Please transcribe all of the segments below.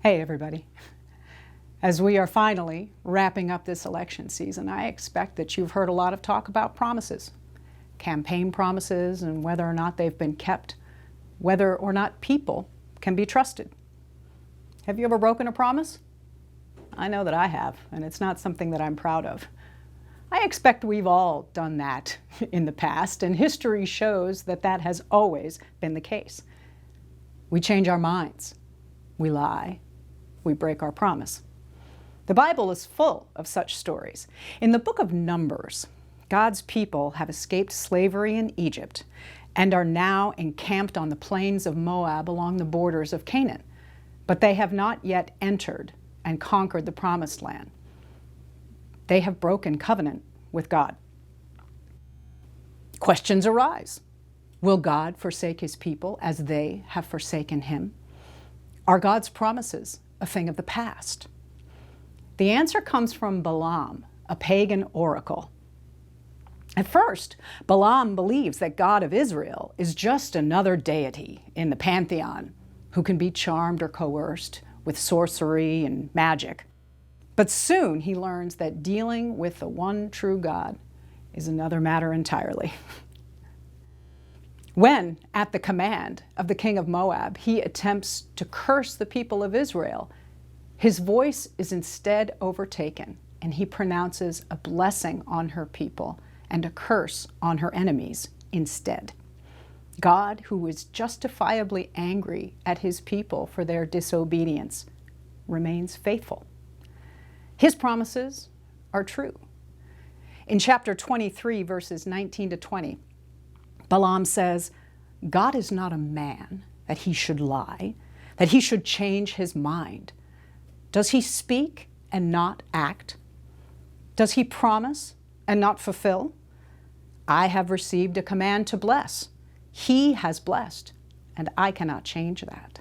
Hey everybody. As we are finally wrapping up this election season, I expect that you've heard a lot of talk about promises, campaign promises, and whether or not they've been kept, whether or not people can be trusted. Have you ever broken a promise? I know that I have, and it's not something that I'm proud of. I expect we've all done that in the past, and history shows that that has always been the case. We change our minds, we lie, we break our promise. The Bible is full of such stories. In the book of Numbers, God's people have escaped slavery in Egypt and are now encamped on the plains of Moab along the borders of Canaan, but they have not yet entered and conquered the promised land. They have broken covenant with God. Questions arise. Will God forsake his people as they have forsaken him? Are God's promises a thing of the past? The answer comes from Balaam, a pagan oracle. At first, Balaam believes that God of Israel is just another deity in the pantheon who can be charmed or coerced with sorcery and magic. But soon he learns that dealing with the one true God is another matter entirely. When, at the command of the king of Moab, he attempts to curse the people of Israel, his voice is instead overtaken, and he pronounces a blessing on her people and a curse on her enemies instead. God, who is justifiably angry at his people for their disobedience, remains faithful. His promises are true. In chapter 23, verses 19 to 20, Balaam says, God is not a man that he should lie, that he should change his mind. Does he speak and not act? Does he promise and not fulfill? I have received a command to bless. He has blessed, and I cannot change that.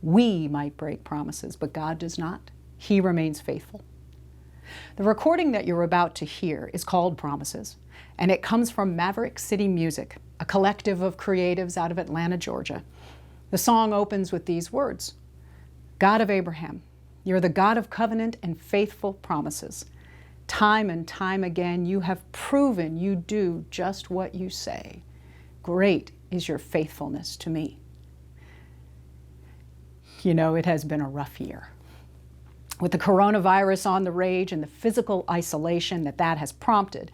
We might break promises, but God does not. He remains faithful. The recording that you're about to hear is called Promises, and it comes from Maverick City Music, a collective of creatives out of Atlanta, Georgia. The song opens with these words: God of Abraham, you're the God of covenant and faithful promises. Time and time again, you have proven you do just what you say. Great is your faithfulness to me. You know, it has been a rough year. With the coronavirus on the rage and the physical isolation that has prompted,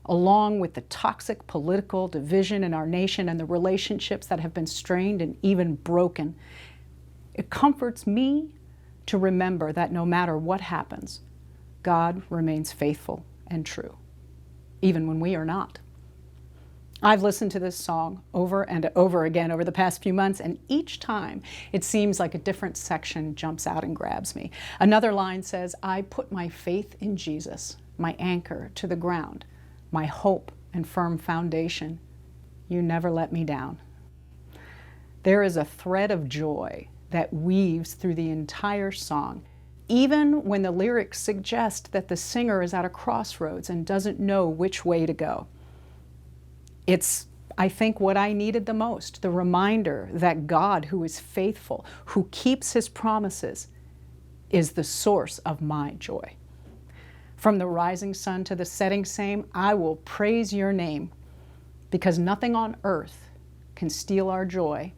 along with the toxic political division in our nation and the relationships that have been strained and even broken, it comforts me to remember that no matter what happens, God remains faithful and true, even when we are not. I've listened to this song over and over again over the past few months, and each time it seems like a different section jumps out and grabs me. Another line says, I put my faith in Jesus, my anchor to the ground, my hope and firm foundation. You never let me down. There is a thread of joy that weaves through the entire song, even when the lyrics suggest that the singer is at a crossroads and doesn't know which way to go. It's, I think, what I needed the most, the reminder that God, who is faithful, who keeps his promises, is the source of my joy. From the rising sun to the setting same, I will praise your name, because nothing on earth can steal our joy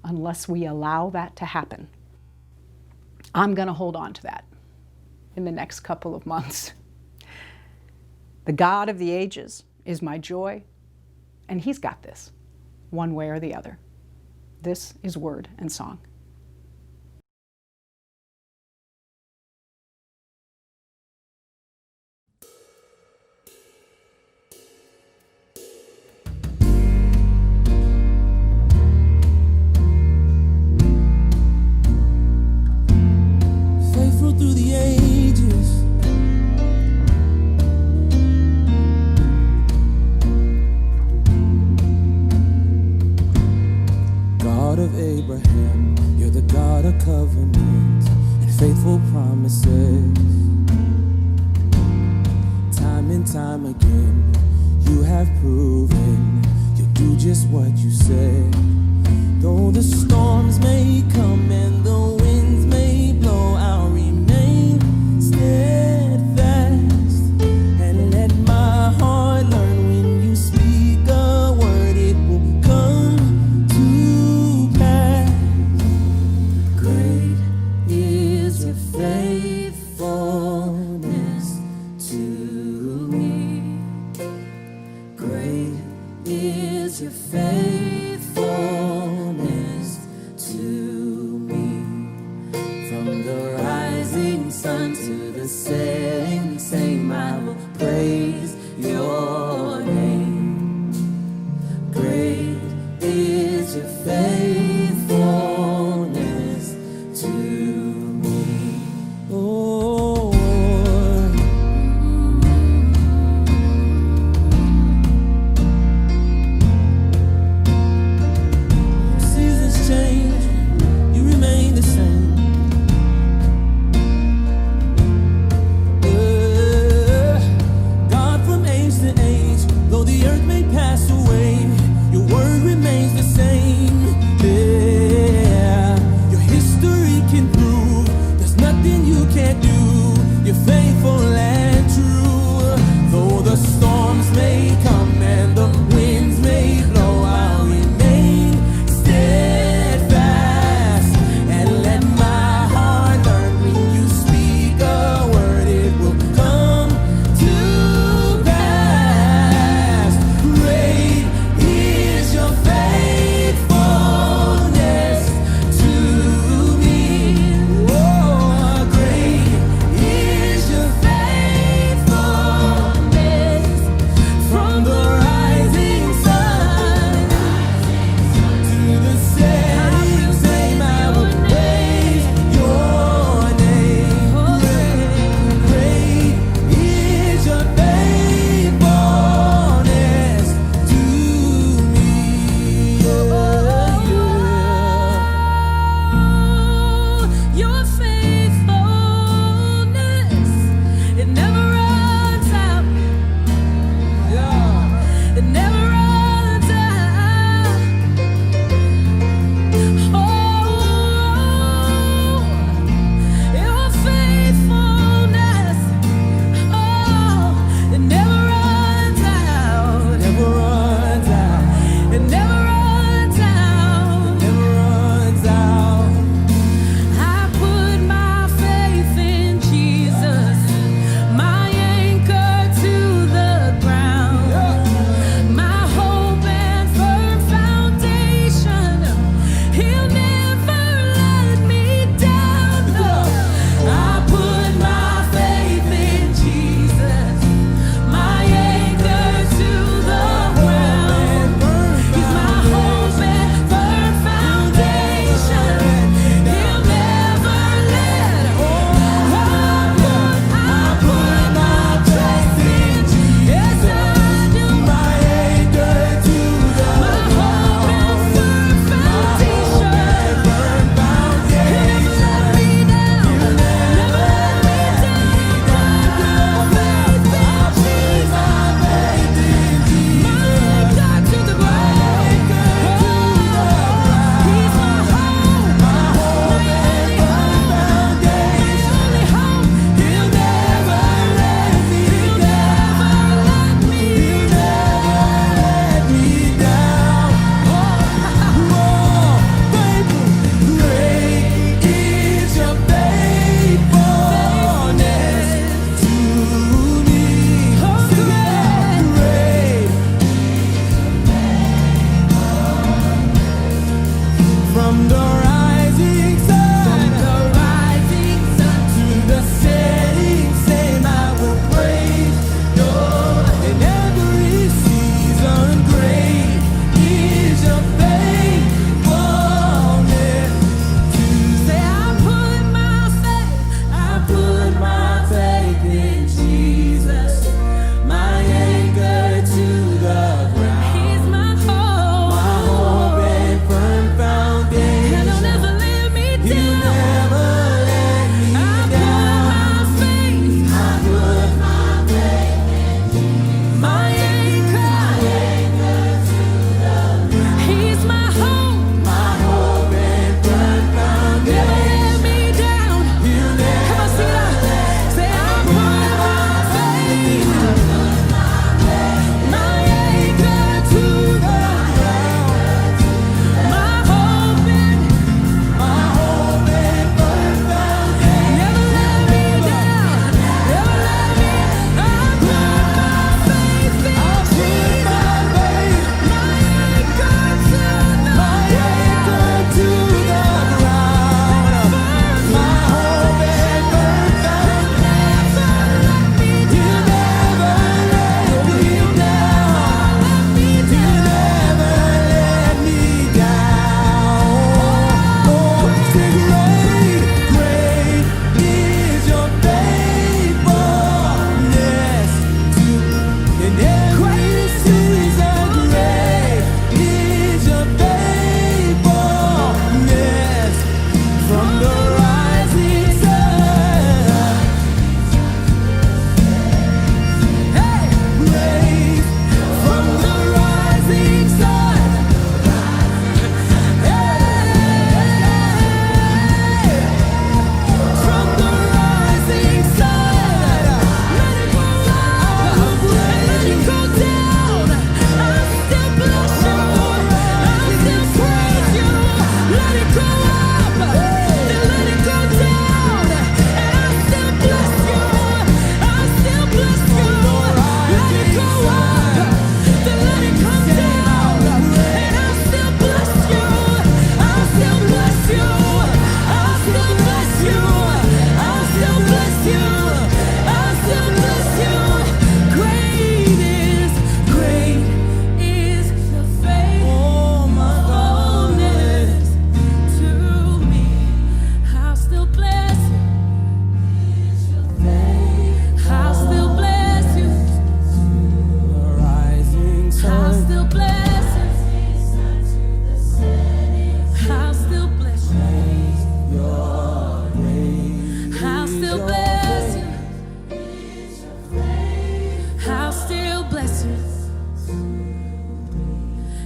unless we allow that to happen. I'm going to hold on to that in the next couple of months. The God of the ages is my joy, and he's got this, one way or the other. This is Word and Song. Faithful through the ages, God of Abraham, you're the God of covenant and faithful promises. Time and time again, you have proven you'll do just what you said. Though the storms may come and the Great is your faithfulness to me. From the rising sun to the setting same, I will praise your name. Great is your faithfulness to me. Oh,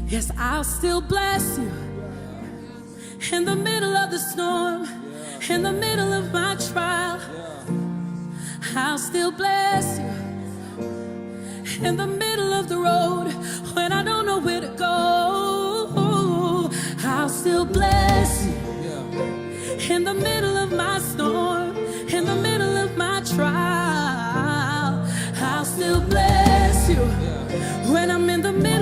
Yes, I'll still bless you in the middle of the storm, in the middle of my trial. I'll still bless you in the middle of the road when I don't know where to go. I'll still bless you in the middle of my storm, in the middle of my trial. I'll still bless you when I'm in the middle